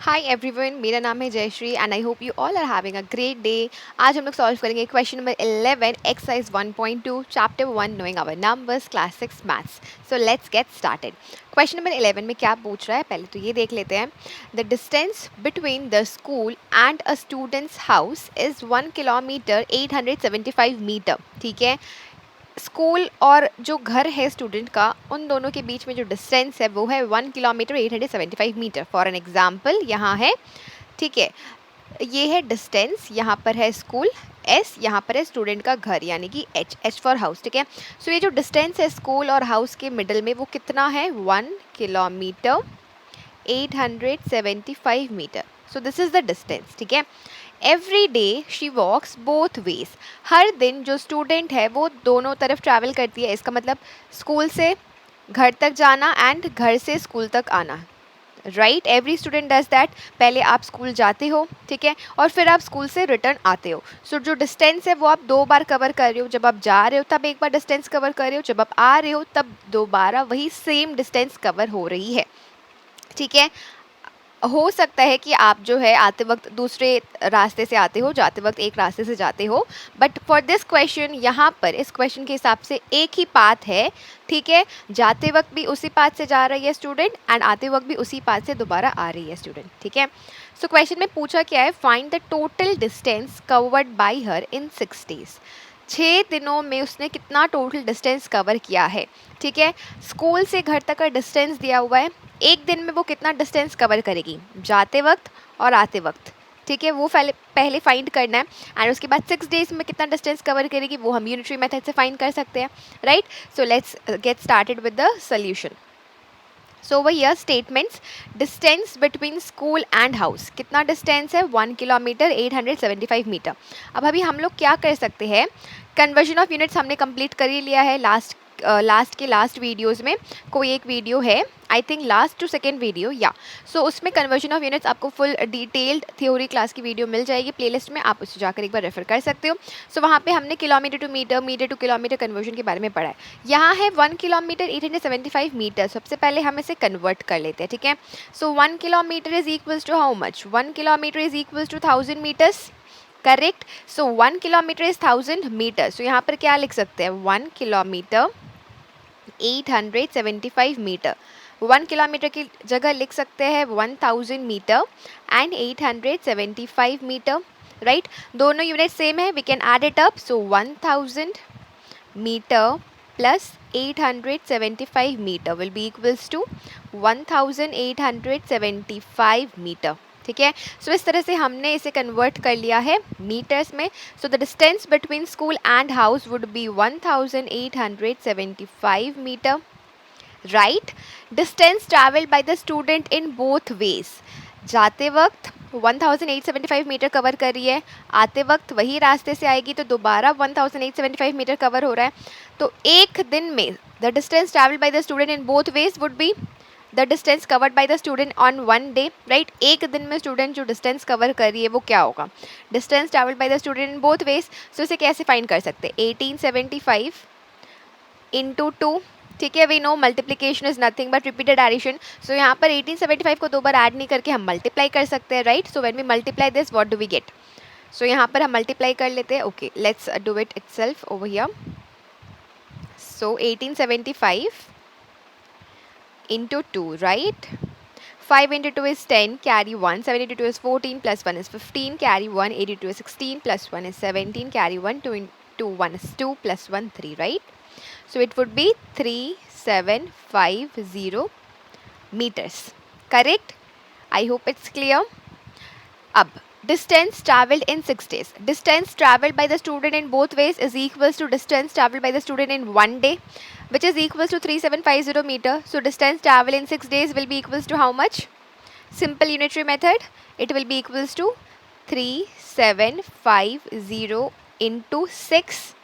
Hi everyone, मेरा नाम है Jayashree and I hope you all are having a great day. आज हम लोग सॉल्व करेंगे question number 11 exercise 1.2 chapter 1 knowing our numbers class 6 maths. So let's get started. Question number 11 में क्या पूछ रहा है पहले तो ये देख लेते हैं। The distance between the school and a students house is 1 kilometre 875 metre. ठीक है, स्कूल और जो घर है स्टूडेंट का उन दोनों के बीच में जो डिस्टेंस है वो है 1 kilometre 875 metre. For an example यहाँ है, ठीक है, ये है डिस्टेंस, यहाँ पर है स्कूल एस, यहाँ पर है स्टूडेंट का घर यानी कि एच, एच फॉर हाउस। ठीक है, सो ये जो डिस्टेंस है स्कूल और हाउस के मिडल में वो कितना है 1 kilometre 875 metre. So this is the distance. ठीक है, every day she walks both ways. हर दिन जो स्टूडेंट है वो दोनों तरफ ट्रैवल करती है। इसका मतलब स्कूल से घर तक जाना एंड घर से स्कूल तक आना। Right, every student does that. पहले आप स्कूल जाते हो, ठीक है, और फिर आप स्कूल से रिटर्न आते हो। सो जो डिस्टेंस है वो आप 2 बार कवर कर रहे हो। जब आप जा रहे हो तब एक बार डिस्टेंस कवर कर रहे हो, जब आप आ रहे हो तब दोबारा वही सेम डिस्टेंस कवर हो रही है। ठीक है, हो सकता है कि आप जो है आते वक्त दूसरे रास्ते से आते हो, जाते वक्त एक रास्ते से जाते हो, बट फॉर दिस क्वेश्चन यहाँ पर इस क्वेश्चन के हिसाब से एक ही पाथ है। ठीक है, जाते वक्त भी उसी पाथ से जा रही है स्टूडेंट एंड आते वक्त भी उसी पाथ से दोबारा आ रही है स्टूडेंट। ठीक है, सो क्वेश्चन में पूछा क्या है, find the total distance covered by her in 6 days. 6 दिनों में उसने कितना टोटल डिस्टेंस कवर किया है। ठीक है, स्कूल से घर तक का डिस्टेंस दिया हुआ है, एक दिन में वो कितना डिस्टेंस कवर करेगी जाते वक्त और आते वक्त। ठीक है, वो पहले फाइंड करना है एंड उसके बाद 6 डेज में कितना डिस्टेंस कवर करेगी वो हम यूनिटरी मेथड से फाइंड कर सकते हैं। Right, so let's get started with the solution. So over here statements, distance between school and house कितना डिस्टेंस है 1 किलोमीटर 875 मीटर। अब अभी हम लोग क्या कर सकते हैं, कन्वर्जन ऑफ यूनिट्स हमने कंप्लीट कर ही लिया है लास्ट वीडियोज़ में। कोई एक वीडियो है, I think last two second video या, सो उसमें कन्वर्जन ऑफ यूनिट्स आपको फुल डिटेल्ड थ्योरी क्लास की वीडियो मिल जाएगी प्लेलिस्ट में, आप उसे जाकर एक बार रेफर कर सकते हो। सो वहाँ पे हमने kilometre to metre, metre to kilometre conversion के बारे में पढ़ा है। यहाँ है 1 किलोमीटर 875 मीटर। सबसे पहले हम इसे कन्वर्ट कर लेते हैं। ठीक है, so 1 kilometre is equals to how much, 1 kilometre is equals to 1000 metres. Correct, so 1 kilometre is 1000 metre. So यहाँ पर क्या लिख सकते हैं, 1 किलोमीटर 875 मीटर। 1 किलोमीटर की जगह लिख सकते हैं 1000 मीटर एंड 875 मीटर। राइट, दोनों यूनिट सेम है, we can add it up. So 1000 metre plus 875 metre will be equals to 1875 metre. ठीक है, सो इस तरह से हमने इसे कन्वर्ट कर लिया है मीटर्स में। So the distance between school and house would be 1875 metre. Right, distance travelled by the student in both ways, जाते वक्त 1875 मीटर कवर कर रही है, आते वक्त वही रास्ते से आएगी तो दोबारा 1875 मीटर कवर हो रहा है। तो एक दिन में the distance travelled by the student in both veg would be the distance covered by the student on 1 day. Right, एक दिन में स्टूडेंट जो डिस्टेंस कवर कर रही है वो क्या होगा, distance travelled by the student in both ways. So इसे कैसे फाइंड कर सकते हैं, 1875 इंटू 2। ठीक है, we know multiplication is nothing but repeated addition. So यहाँ पर 1875 को 2 बार ऐड नहीं करके हम मल्टीप्लाई कर सकते हैं। Right, so when we multiply this what do we get, so यहाँ पर हम मल्टीप्लाई कर लेते हैं। Okay, let's do it itself over here. So 1875 into 2, right? 5 into 2 is 10, carry 1. 7 into 2 is 14, plus 1 is 15, carry 1. 8 into 2 is 16, plus 1 is 17, carry 1. 2 into 1 is 2, plus 1 3, right? So it would be 3750 meters. Correct? I hope it's clear. अब distance traveled in 6 days. Distance traveled by the student in both ways is equals to distance traveled by the student in 1 day, which is equals to 3750 meter. So distance traveled in 6 days will be equals to how much? Simple unitary method. It will be equals to 3750 into 6.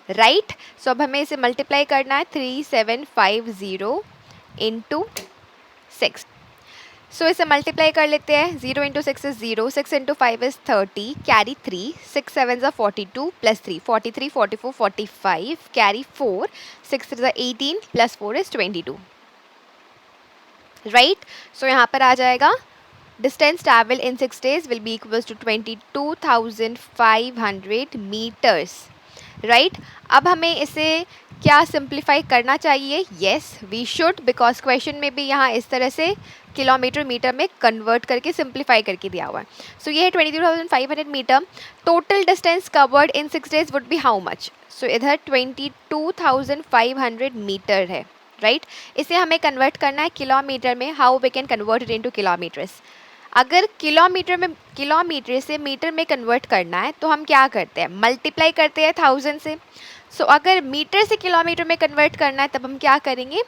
Right? So अब हमें इसे multiply करना है 3750 into 6. सो इसे multiply कर लेते हैं, 0 into 6 is 0, 6 into 5 is 30, carry 3, 6 7 ज़ा 42 प्लस 3 43 44 45, कैरी 4, 6 3 ज़ा 18 प्लस 4 इज 22। राइट, सो यहाँ पर आ जाएगा distance travel in 6 days will be equals to 22,500 meters, right अब हमें इसे क्या सिंप्लीफाई करना चाहिए? Yes we should, because question में भी यहाँ इस तरह से किलोमीटर मीटर में कन्वर्ट करके सिंप्लीफाई करके दिया हुआ है. सो ये है 22,500 metre. Total distance covered in 6 days would be how much? So इधर 22,500 मीटर है, राइट इसे हमें कन्वर्ट करना है किलोमीटर में. How we can convert it into kilometres? अगर किलोमीटर से मीटर में कन्वर्ट करना है तो हम क्या करते हैं? मल्टीप्लाई करते हैं 1000 से. सो अगर मीटर से किलोमीटर में कन्वर्ट करना है तब हम क्या करेंगे?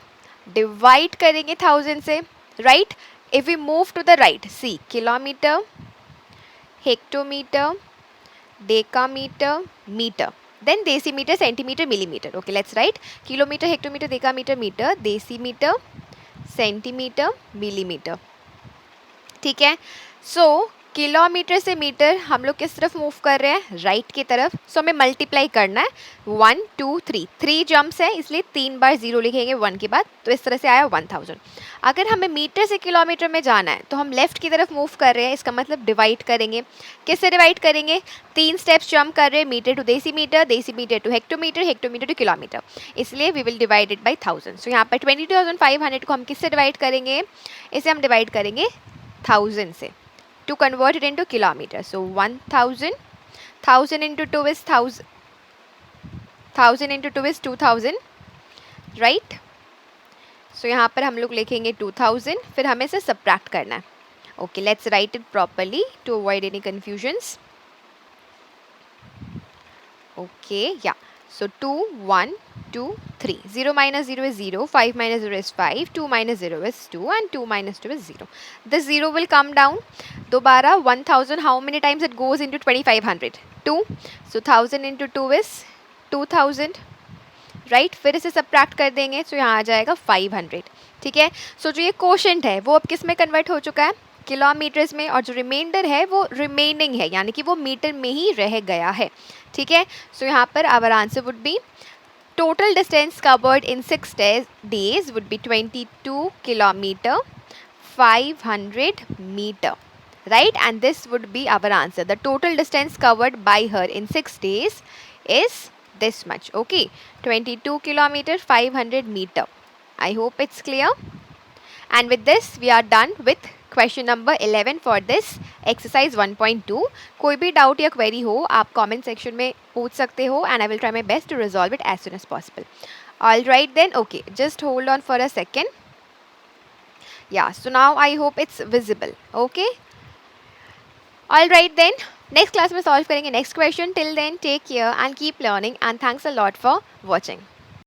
डिवाइड करेंगे 1000 से, right. If we move to the right, see kilometre, hectometre, decametre, metre, then decimetre, centimetre, millimetre. Okay let's write kilometre, hectometre, decametre, metre, decimetre, centimetre, millimetre. ठीक है. सो किलोमीटर से मीटर हम लोग किस तरफ मूव कर रहे हैं? राइट की तरफ. सो हमें मल्टीप्लाई करना है 1 2 3. 3 जम्प्स है इसलिए 3 बार 0 लिखेंगे 1 के बाद, तो इस तरह से आया 1000. अगर हमें मीटर से किलोमीटर में जाना है तो हम लेफ्ट की तरफ मूव कर रहे हैं, इसका मतलब डिवाइड करेंगे. किससे डिवाइड करेंगे? 3 स्टेप्स जंप कर रहे हैं, metre to decimetre, decimetre to hectometre, hectometre to kilometre, इसलिए we will divide it by 1000. So यहाँ पर 22,500 को हम किससे डिवाइड करेंगे? इसे हम डिवाइड करेंगे 1000 से to convert it into kilometers. So 1000, 1000 into 2 is 1000, 1000 into 2 is 2000, right? So यहाँ पर हम लोग लिखेंगे 2000, फिर हमें इसे subtract करना है. Okay, let's write it properly to avoid any confusions. Okay, yeah. So 2 1 2 3. 0 minus 0 is 0, 5 minus 0 is 5, 2 minus 0 is 2, and 2 minus 2 is 0. This 0 will come down. दोबारा 1000, how many times it goes into 2500? 2. So 1000 into 2 is 2000, right. फिर इसे subtract कर देंगे तो यहाँ आ जाएगा 500. ठीक है. सो जो ये कोशेंट है वो अब किस में कन्वर्ट हो चुका है? किलोमीटर्स में. और जो रिमाइंडर है वो रिमेनिंग है, यानी कि वो मीटर में ही रह गया है. ठीक है. सो यहाँ per hour answer would be total distance covered in 6 days would be 22 kilometer 500 meter, right? And this would be our answer. The total distance covered by her in 6 days is this much. Okay, 22 kilometer 500 meter. I hope it's clear. And with this we are done with question number 11 for this exercise 1.2. कोई भी doubt या query हो आप comment section में पूछ सकते हो and I will try my best to resolve it as soon as possible. All right then. Okay, just hold on for a second. Yeah, so now I hope it's visible. Okay. All right then. Next class में solve करेंगे next question. Till then, take care and keep learning, and thanks a lot for watching.